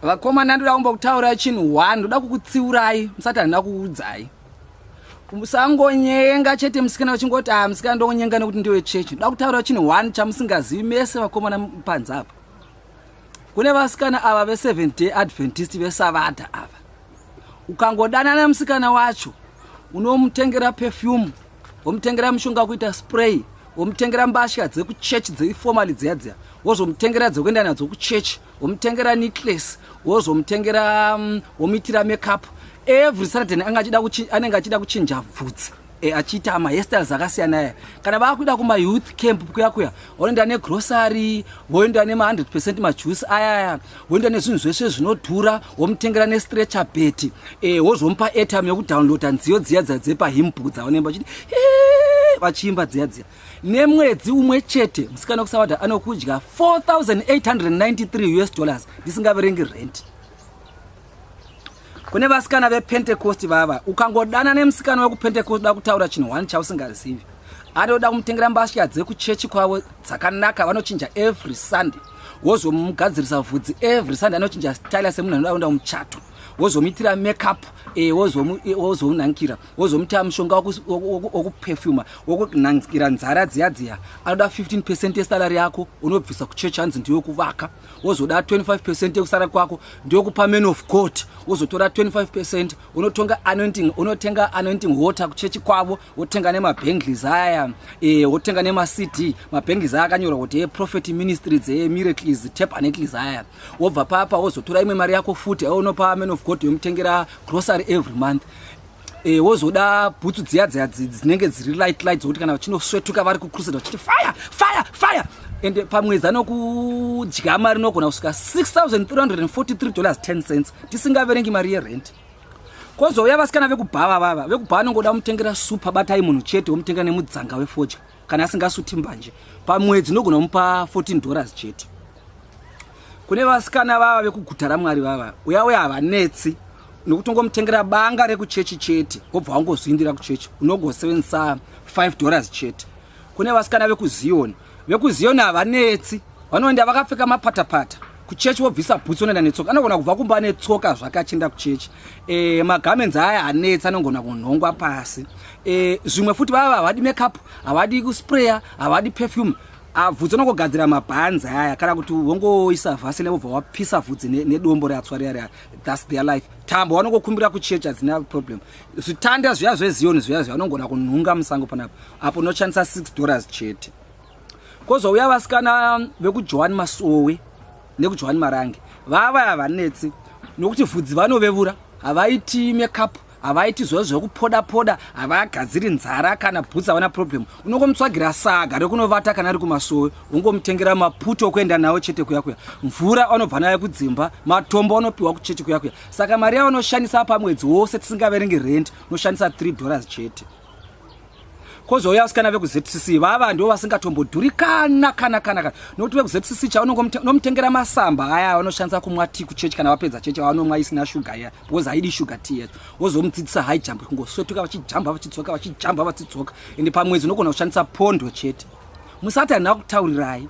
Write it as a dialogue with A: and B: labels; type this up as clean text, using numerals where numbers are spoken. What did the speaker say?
A: vakomana ndoda kumbokutaura chinhu 1 ndoda kukutsiurai musati handina kuudzai. Musangonyenga chete musikana uchingoti musikana ndonyenga nekuti ndiwe chechi. Ndoda kutaura chinhu 1 chamusingazivi mese vakomana panze apa. Kune vasikana ava ve7 Day Adventist vesavata ava. Ukangodana nemusikana wacho unomutengera perfume, womutengera mushonga kuita spray, womutengera mbasha dzekuchechi dzeifomali dziya, wozomutengera dzekuenda nadzo kuchechi, womutengera necklace, wozomutengera womitira makeup. Every Saturday anenge achida kuchinja bvudzi achiita hairstyles akasiyana. Kana vakuida kuma youth camp kuya voenda negrocery, voenda nema100% majuice aya, voenda nezvinhu zvese zvinodhura, womutengera nestretcher bed, wozomupa airtime yekudownloada nziyo dziya dzepahimbu dzaonemba chiti vachiimba dziya. Nemwedzi umwe chete musikana kusavata anokudya $4,893 ndisingaverengi rent. Kune vasikana vePentecost vava, ukangodana nemusikana wekuPentecost da kutaura chinhu 1 chausingazivi. Anoda kumutengera mbasha dzekuchechi kwavo dzakanaka, vanochinja every Sunday. Wozomugadzirisa bvudzi every Sunday, anochinja style semunhu anoda muchato. Wozomitira makeup, wozomunankira, wozomuita mushonga wokuperfume, wokunankira nzara dziya. Anoda 15% yesalary yako, unobvisa kuchechi hanzi ndiyo kuvaka. Wozoda 25% yekusara kwako ndiyo kupa men of God. Wozotora 25%, unotenga anointing water kuchechi kwavo, wotenga nemabangles aya, wotenga nema-CD, mabangles aya akanyorwa kuti prophet ministry miracles, tabernacles aya. Wobva papa wozotora imwe mari yako futi unopa men of God yomutengera grocery every month. Wozoda bhutsu dziya dzinenge dziri light zokuti kana vachinosvetuka vari kucrusade vachiti fire. Ende pamwedzi anokudya mari inogona kusvika $6,343.10 tisingaverengi mari yerent. Kozouya vasikana vekubhava vava, vekubhava anongoda mutengera supa batai munhu chete, womutengera nemudzanga wefodya kana asingasuti mbanje. Pamwedzi unogona kumupa $14 chete. Kune vasikana vava vekuguta raMwari vava, uya havanetsi nokuti ungomutengera banga rekuchechi chete, wobva wangozvindira kuchechi, unogosevenzesa $5 chete. Kune vasikana vekuZioni havanetsi, vanoenda vakapfeka mapatapata kuchechi, wobvisa bhutsu unoenda netsoka, anogona kubva kumba netsoka zvakachinda kuchechi. Magamenzi aya hanetsi, anogona kunhongwa pasi. Zvimwe futi vava havadi makeup, havadi kuspraya, havadi perfume. Bvudzi unongogadzira mabhanzi aya, kana kuti wongoisa vhasile wobva wapisa bvudzi nedombo ratswa riya, that's their life. Tambo vanongokumbira kuchechi hadzina problem. Zvitanda zviya zveZioni zviya vanongona kunhunga musango panapo, apo unoshandisa $6 chete. Kozouya vasikana vekuJohani Masowe nekuJohani Marange, vava havanetsi nokuti bvudzi vanovevura, havaiti makeup, havaiti zvekupoda, havagadziri nzara kana bhutsi, havana problem. Unongomutsvagira saga rekunovata kana ari kuMasowe, ungomutengera maputo okuenda nawo chete kuya. Mvura anobva nayo kudzimba, matombo anopiwa kuchechi kuya. Saka mari yavo unoshandisa pamwedzi wose tisingaverengi rent, unoshandisa $3 chete. Kozouya vasikana vekuZCC vava ndivo vasingatombodhuri kana nokuti vekuZCC chaunongomutengera masamba aya vanoshandisa kumwa tea kuchechi kana vapedza chechi, vanomwa isina shuga iya, because haidi shuga tea yacho. Wozomudzidzisa high jump, kungosvetuka vachijamba vachidzoka, ende pamwedzi unogona kushandisa pondo chete. Musati handina kutaurirai